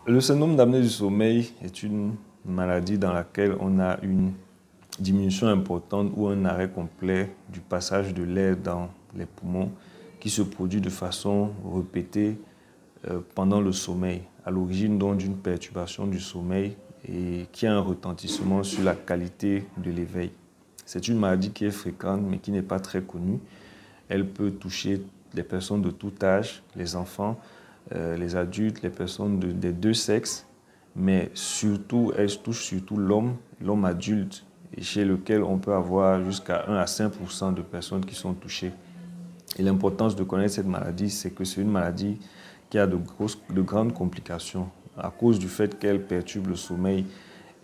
Le syndrome d'apnée du sommeil est une maladie dans laquelle on a une diminution importante ou un arrêt complet du passage de l'air dans les poumons qui se produit de façon répétée pendant le sommeil, à l'origine donc d'une perturbation du sommeil et qui a un retentissement sur la qualité de l'éveil. C'est une maladie qui est fréquente mais qui n'est pas très connue. Elle peut toucher les personnes de tout âge, les enfants, les adultes, les personnes des deux sexes, mais surtout, elle touche surtout l'homme adulte, chez lequel on peut avoir jusqu'à 1 à 5% de personnes qui sont touchées. Et l'importance de connaître cette maladie, c'est que c'est une maladie qui a de grandes complications à cause du fait qu'elle perturbe le sommeil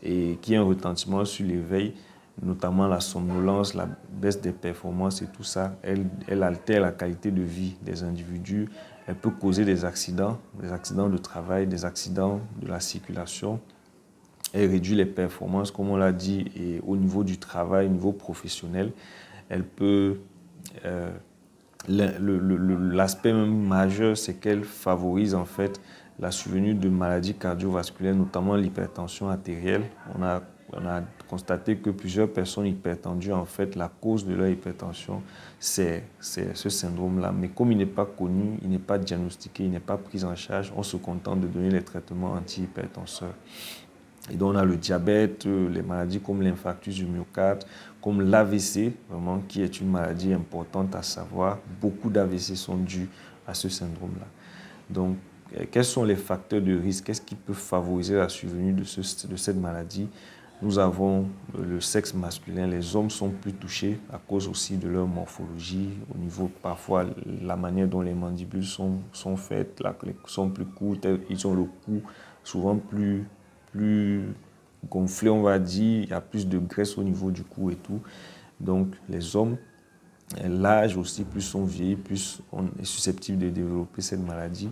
et qui a un retentissement sur l'éveil, notamment la somnolence, la baisse des performances et tout ça. Elle altère la qualité de vie des individus. Elle peut causer des accidents de travail, des accidents de la circulation. Elle réduit les performances, comme on l'a dit, et au niveau du travail, au niveau professionnel. Elle peut... L'aspect majeur, c'est qu'elle favorise en fait la survenue de maladies cardiovasculaires, notamment l'hypertension artérielle. On a constaté que plusieurs personnes hypertendues, en fait, la cause de leur hypertension, c'est ce syndrome-là. Mais comme il n'est pas connu, il n'est pas diagnostiqué, il n'est pas pris en charge, on se contente de donner les traitements anti-hypertenseurs. Et donc on a le diabète, les maladies comme l'infarctus du myocarde, comme l'AVC, vraiment, qui est une maladie importante à savoir. Beaucoup d'AVC sont dus à ce syndrome-là. Donc, quels sont les facteurs de risque? Qu'est-ce qui peut favoriser la survenue de cette maladie? Nous avons le sexe masculin. Les hommes sont plus touchés à cause aussi de leur morphologie, au niveau parfois la manière dont les mandibules sont faites, sont plus courtes, ils ont le cou souvent plus gonflé, on va dire. Il y a plus de graisse au niveau du cou et tout. Donc, les hommes, l'âge aussi, plus on vieillit, plus on est susceptible de développer cette maladie.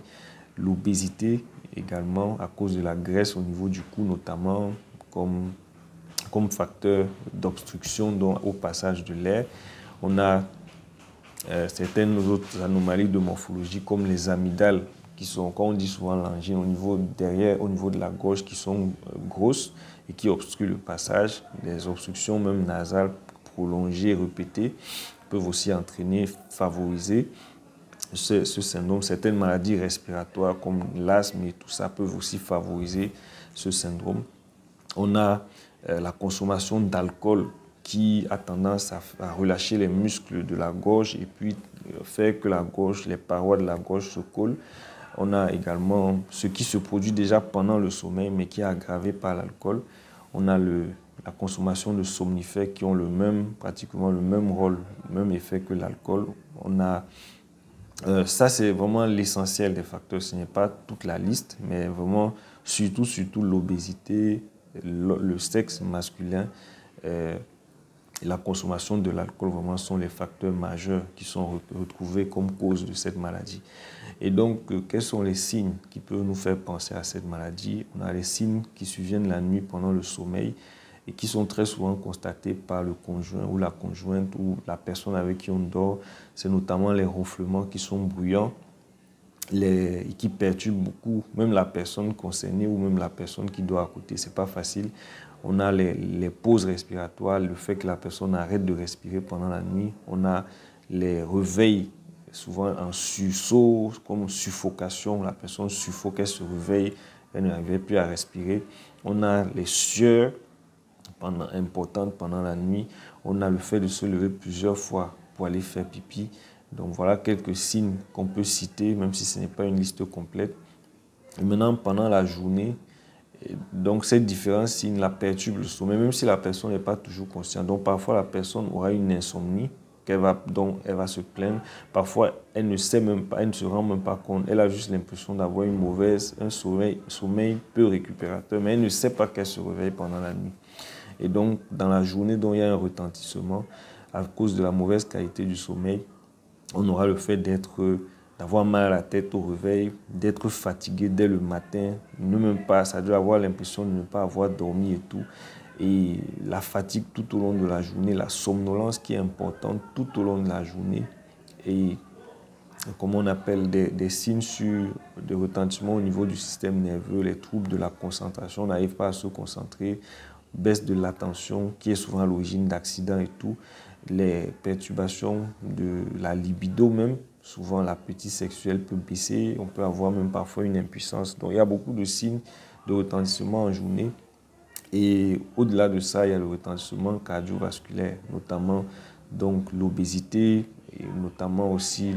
L'obésité également, à cause de la graisse au niveau du cou, notamment comme facteur d'obstruction au passage de l'air. On a certaines autres anomalies de morphologie comme les amygdales, qui sont, comme on dit souvent, l'angine au niveau derrière, au niveau de la gorge, qui sont grosses et qui obstruent le passage. Les obstructions même nasales prolongées, répétées, peuvent aussi entraîner, favoriser ce syndrome. Certaines maladies respiratoires comme l'asthme et tout ça peuvent aussi favoriser ce syndrome. On a la consommation d'alcool qui a tendance à relâcher les muscles de la gorge et puis faire que les parois de la gorge se collent. On a également ce qui se produit déjà pendant le sommeil, mais qui est aggravé par l'alcool. On a la consommation de somnifères qui ont pratiquement le même rôle, le même effet que l'alcool. Ça, c'est vraiment l'essentiel des facteurs. Ce n'est pas toute la liste, mais vraiment surtout l'obésité, le sexe masculin et la consommation de l'alcool vraiment sont les facteurs majeurs qui sont retrouvés comme cause de cette maladie. Et donc, quels sont les signes qui peuvent nous faire penser à cette maladie? On a les signes qui surviennent la nuit pendant le sommeil et qui sont très souvent constatés par le conjoint ou la conjointe ou la personne avec qui on dort. C'est notamment les ronflements qui sont bruyants et qui perturbent beaucoup, même la personne concernée ou même la personne qui dort à côté. Ce n'est pas facile. On a les pauses respiratoires, le fait que la personne arrête de respirer pendant la nuit. On a les réveils, souvent en sursaut, comme suffocation. La personne suffoque, elle se réveille, elle n'arrive plus à respirer. On a les sueurs importantes pendant la nuit. On a le fait de se lever plusieurs fois pour aller faire pipi. Donc voilà quelques signes qu'on peut citer, même si ce n'est pas une liste complète. Et maintenant, pendant la journée, donc ces différents signes la perturbent le sommeil, même si la personne n'est pas toujours consciente. Donc parfois la personne aura une insomnie dont elle va se plaindre. Parfois elle ne sait même pas, elle ne se rend même pas compte. Elle a juste l'impression d'avoir un sommeil peu récupérateur, mais elle ne sait pas qu'elle se réveille pendant la nuit. Et donc dans la journée dont il y a un retentissement à cause de la mauvaise qualité du sommeil, on aura le fait d'avoir mal à la tête au réveil, d'être fatigué dès le matin, ça doit avoir l'impression de ne pas avoir dormi et tout. Et la fatigue tout au long de la journée, la somnolence qui est importante tout au long de la journée. Et comme on appelle, des signes de retentissement au niveau du système nerveux, les troubles de la concentration, on n'arrive pas à se concentrer, baisse de l'attention qui est souvent à l'origine d'accidents et tout, les perturbations de la libido même, souvent l'appétit sexuel peut baisser, on peut avoir même parfois une impuissance. Donc il y a beaucoup de signes de retentissement en journée. Et au-delà de ça, il y a le retentissement cardiovasculaire, notamment donc l'obésité et notamment aussi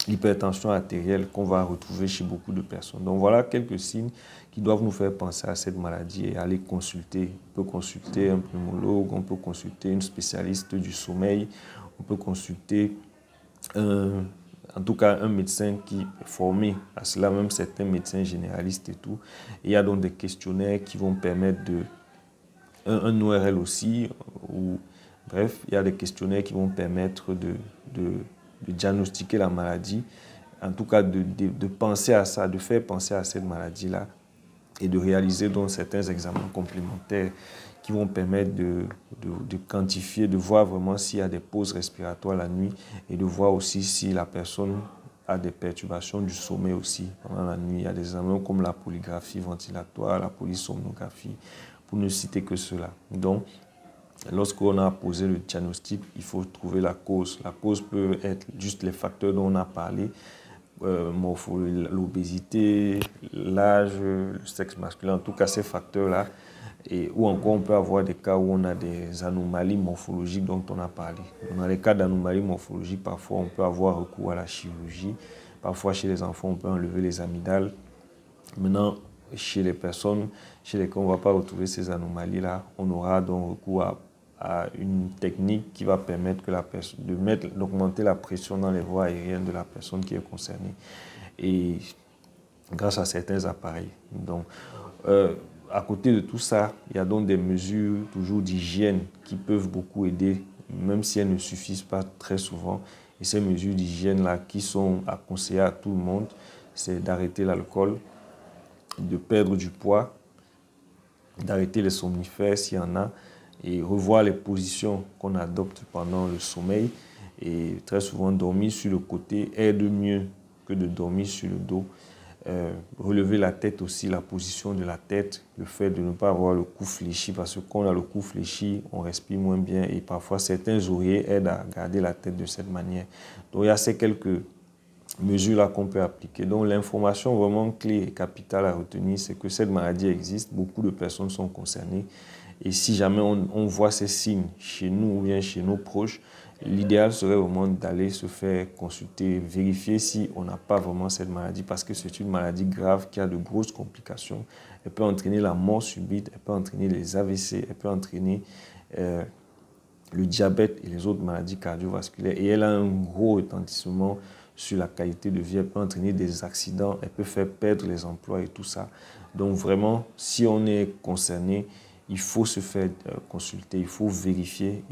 l'hypertension artérielle qu'on va retrouver chez beaucoup de personnes. Donc voilà quelques signes qui doivent nous faire penser à cette maladie et aller consulter. On peut consulter un pneumologue, on peut consulter une spécialiste du sommeil, on peut consulter en tout cas un médecin qui est formé à cela, même certains médecins généralistes et tout. Et il y a donc des questionnaires qui vont permettre un ORL aussi, ou bref, il y a des questionnaires qui vont permettre de diagnostiquer la maladie, en tout cas de penser à ça, de faire penser à cette maladie-là et de réaliser donc certains examens complémentaires qui vont permettre de quantifier, de voir vraiment s'il y a des pauses respiratoires la nuit et de voir aussi si la personne a des perturbations du sommeil aussi pendant la nuit. Il y a des examens comme la polygraphie ventilatoire, la polysomnographie, pour ne citer que cela. Donc, lorsqu'on a posé le diagnostic, il faut trouver la cause. La cause peut être juste les facteurs dont on a parlé, l'obésité, l'âge, le sexe masculin, en tout cas ces facteurs-là. Ou encore on peut avoir des cas où on a des anomalies morphologiques dont on a parlé. Dans les cas d'anomalies morphologiques, parfois on peut avoir recours à la chirurgie. Parfois chez les enfants, on peut enlever les amygdales. Maintenant, chez les personnes chez lesquelles on ne va pas retrouver ces anomalies-là, on aura donc recours à une technique qui va permettre d'augmenter la pression dans les voies aériennes de la personne qui est concernée. Et grâce à certains appareils. Donc, à côté de tout ça, il y a donc des mesures toujours d'hygiène qui peuvent beaucoup aider, même si elles ne suffisent pas très souvent. Et ces mesures d'hygiène-là qui sont à conseiller à tout le monde, c'est d'arrêter l'alcool, de perdre du poids, d'arrêter les somnifères s'il y en a, et revoir les positions qu'on adopte pendant le sommeil. Et très souvent, dormir sur le côté aide mieux que de dormir sur le dos. Relever la tête aussi, la position de la tête, le fait de ne pas avoir le cou fléchi, parce que quand on a le cou fléchi, on respire moins bien et parfois certains oreillers aident à garder la tête de cette manière. Donc il y a ces quelques mesures-là qu'on peut appliquer. Donc l'information vraiment clé et capitale à retenir, c'est que cette maladie existe, beaucoup de personnes sont concernées et si jamais on voit ces signes chez nous ou bien chez nos proches, l'idéal serait vraiment d'aller se faire consulter, vérifier si on n'a pas vraiment cette maladie parce que c'est une maladie grave qui a de grosses complications. Elle peut entraîner la mort subite, elle peut entraîner les AVC, elle peut entraîner le diabète et les autres maladies cardiovasculaires. Et elle a un gros retentissement sur la qualité de vie. Elle peut entraîner des accidents, elle peut faire perdre les emplois et tout ça. Donc vraiment, si on est concerné, il faut se faire consulter, il faut vérifier,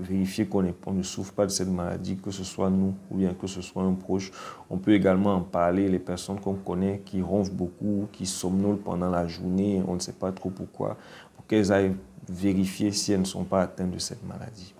vérifier qu'on ne souffre pas de cette maladie, que ce soit nous ou bien que ce soit un proche. On peut également en parler, les personnes qu'on connaît qui ronflent beaucoup, qui somnolent pendant la journée, on ne sait pas trop pourquoi, pour qu'elles aillent vérifier si elles ne sont pas atteintes de cette maladie.